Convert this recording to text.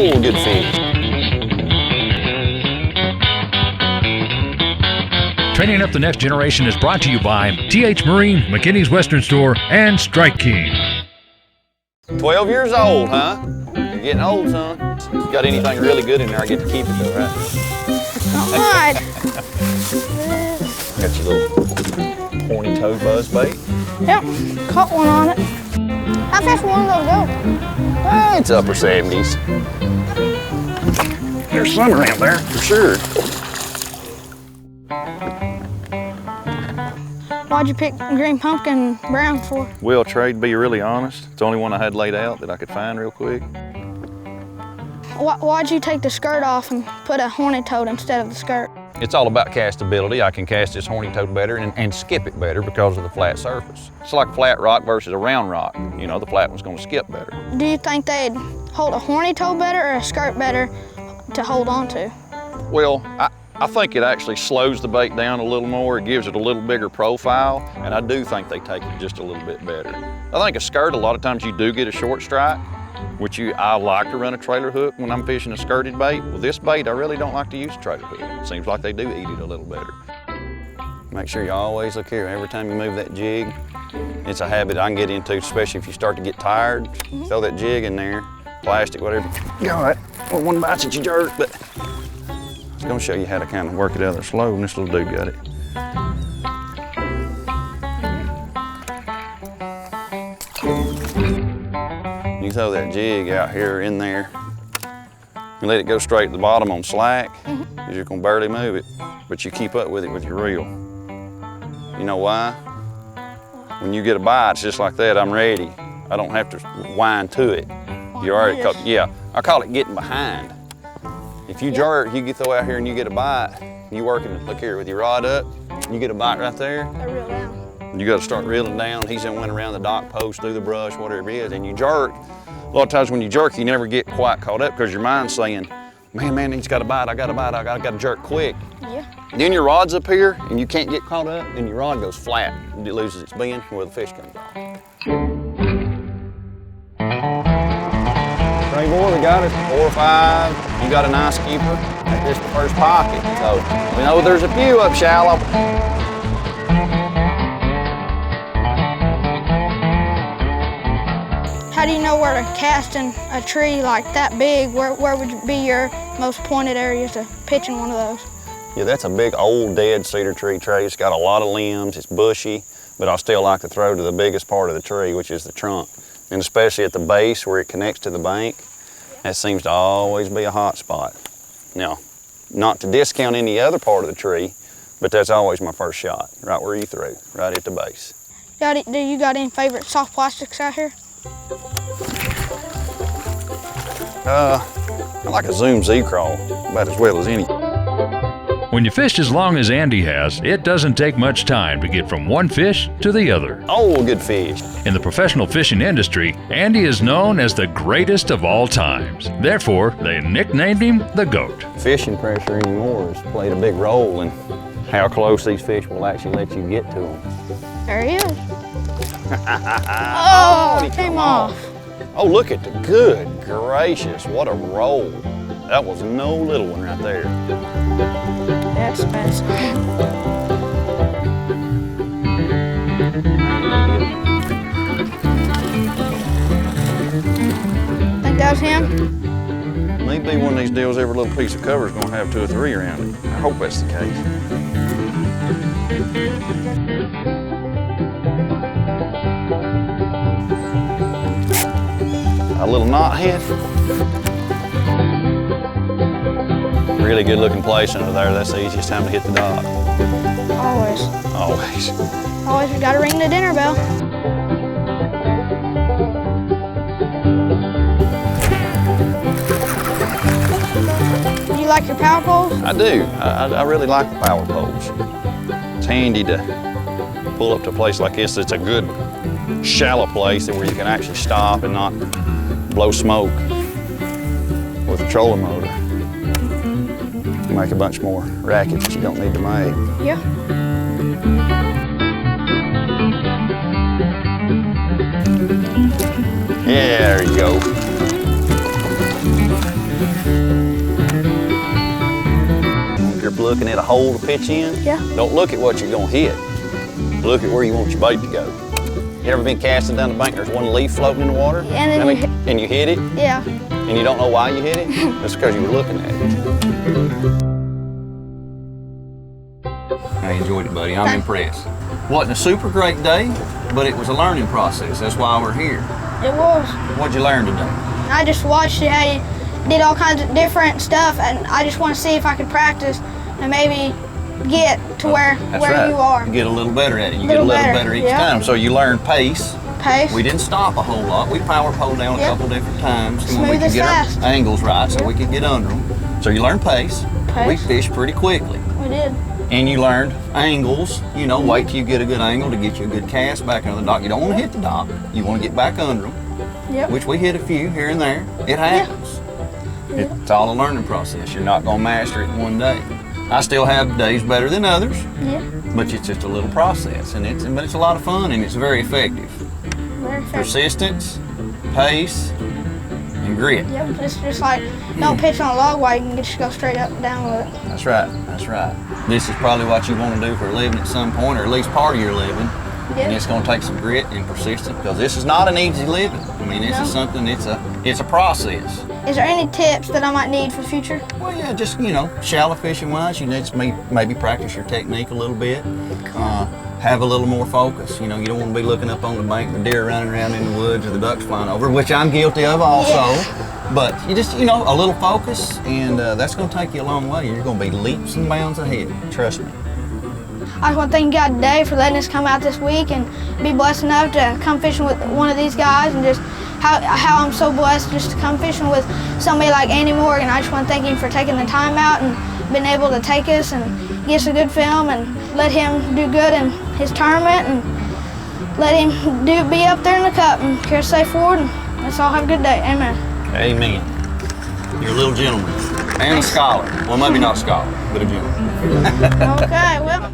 Oh, good fish. Training up the next generation is brought to you by T.H. Marine, McKinney's Western Store, and Strike King. 12 years old, huh? You're getting old, son. You got anything really good in there, I get to keep it though, right? All right. Got your little pointy toed buzz bait. Yep, caught one on it. How fast will one of those go? It's upper 70s. There's some around there, for sure. Why'd you pick green pumpkin and brown for? Well, Trey, to be really honest, it's the only one I had laid out that I could find real quick. Why'd you take the skirt off and put a horny toad instead of the skirt? It's all about castability. I can cast this horny toad better and skip it better because of the flat surface. It's like a flat rock versus a round rock. You know, the flat one's gonna skip better. Do you think they'd hold a horny toad better or a skirt better to hold on to? Well, I think it actually slows the bait down a little more. It gives it a little bigger profile, and I do think they take it just a little bit better. I think a skirt, a lot of times you do get a short strike, which I like to run a trailer hook when I'm fishing a skirted bait. With this bait, I really don't like to use a trailer hook. It seems like they do eat it a little better. Make sure you always look here. Every time you move that jig, it's a habit I can get into, especially if you start to get tired. Throw that jig in there, plastic, whatever. Got it. Well, one bites at your jerk, but I was gonna show you how to kind of work it out there slow, and this little dude got it. You throw that jig out here in there and let it go straight to the bottom on slack, because you're gonna barely move it, but you keep up with it with your reel. You know why? When you get a bite, it's just like that, I'm ready. I don't have to wind to it. You already caught, yeah, I call it getting behind. If you jerk, you throw out here and you get a bite, you working, look here, with your rod up, you get a bite right there. They reel down. You gotta start reeling down. He's in went around the dock post, through the brush, whatever it is, and you jerk. A lot of times when you jerk, you never get quite caught up because your mind's saying, man, he's got a bite, I got a bite, I gotta jerk quick. Yeah. Then your rod's up here and you can't get caught up, and your rod goes flat and it loses its bend where the fish comes off. Trey boy, we got it, 4 or 5. You got a nice keeper. Make this the first pocket. So we know there's a few up shallow. How do you know where to cast in a tree like that big? Where would be your most pointed areas to pitch in one of those? Yeah, that's a big old dead cedar tree, Trey. It's got a lot of limbs, it's bushy, but I still like to throw to the biggest part of the tree, which is the trunk. And especially at the base where it connects to the bank, that seems to always be a hot spot. Now, not to discount any other part of the tree, but that's always my first shot, right where you threw, right at the base. Do you got any favorite soft plastics out here? I like a Zoom Z-Crawl about as well as any. When you fish as long as Andy has, it doesn't take much time to get from one fish to the other. Oh, good fish. In the professional fishing industry, Andy is known as the greatest of all times. Therefore, they nicknamed him the GOAT. Fishing pressure anymore has played a big role in how close these fish will actually let you get to them. There he is. Oh, he came off. Oh, look at the good gracious, what a roll. That was no little one right there. That's best. Think that was him? Maybe one of these deals, every little piece of cover is going to have 2 or 3 around it. I hope that's the case. A little knothead. Really good looking place under there. That's the easiest time to hit the dock. Always. Always. Always got to ring the dinner bell. You like your power poles? I do. I really like the power poles. It's handy to pull up to a place like this. It's a good shallow place where you can actually stop and not blow smoke with a trolling motor. You make a bunch more racket that you don't need to make. Yeah. Yeah, there you go. looking at a hole to pitch in, Yeah. don't look at what you're gonna hit. Look at where you want your bait to go. You ever been casting down the bank, there's one leaf floating in the water? And then and you hit it, Yeah. and you don't know why you hit it? That's because you were looking at it. I enjoyed it, buddy. I'm impressed. Wasn't a super great day, but it was a learning process. That's why we're here. It was. What'd you learn today? I just watched it, how you did all kinds of different stuff, and I just want to see if I could practice and maybe get to where you are. You get a little better at it. You Little get a little better, better each yeah. time. So you learn pace. Pace. We didn't stop a whole lot. We power pole down a Yep. couple different times when we Smooth could as get fast. our angles right, so Yep. we could get under them. So you learn pace. We Pace. fished pretty quickly. We did. And you learned angles. You know, wait till you get a good angle to get you a good cast back under the dock. You don't want to hit the dock. You want to get back under them, Yep. which we hit a few here and there. It happens. It's all a learning process. You're not going to master it in one day. I still have days better than others, Yeah. but it's just a little process, and it's a lot of fun, and it's very effective. Very fair. Persistence, pace, and grit. Yep. It's just like don't pitch on a log wire. You can just go straight up and down with it. That's right. That's right. This is probably what you want to do for a living at some point, or at least part of your living. Yeah. And it's going to take some grit and persistence, because this is not an easy living. I mean, this No. is something. It's a process. Is there any tips that I might need for future? Well, yeah, just shallow fishing wise, you need to maybe practice your technique a little bit. Have a little more focus. You don't want to be looking up on the bank, the deer running around in the woods, or the ducks flying over, which I'm guilty of also. Yeah. But you just, a little focus, and that's going to take you a long way. You're going to be leaps and bounds ahead. Trust me. I just want to thank God today for letting us come out this week and be blessed enough to come fishing with one of these guys, and just how I'm so blessed just to come fishing with somebody like Andy Morgan. I just want to thank him for taking the time out and being able to take us and get us a good film and let him do good in his tournament and let him be up there in the cup and carry us safe forward. And let's all have a good day. Amen. Amen. You're a little gentleman and a scholar. Well, maybe not a scholar, but a gentleman. Okay, well.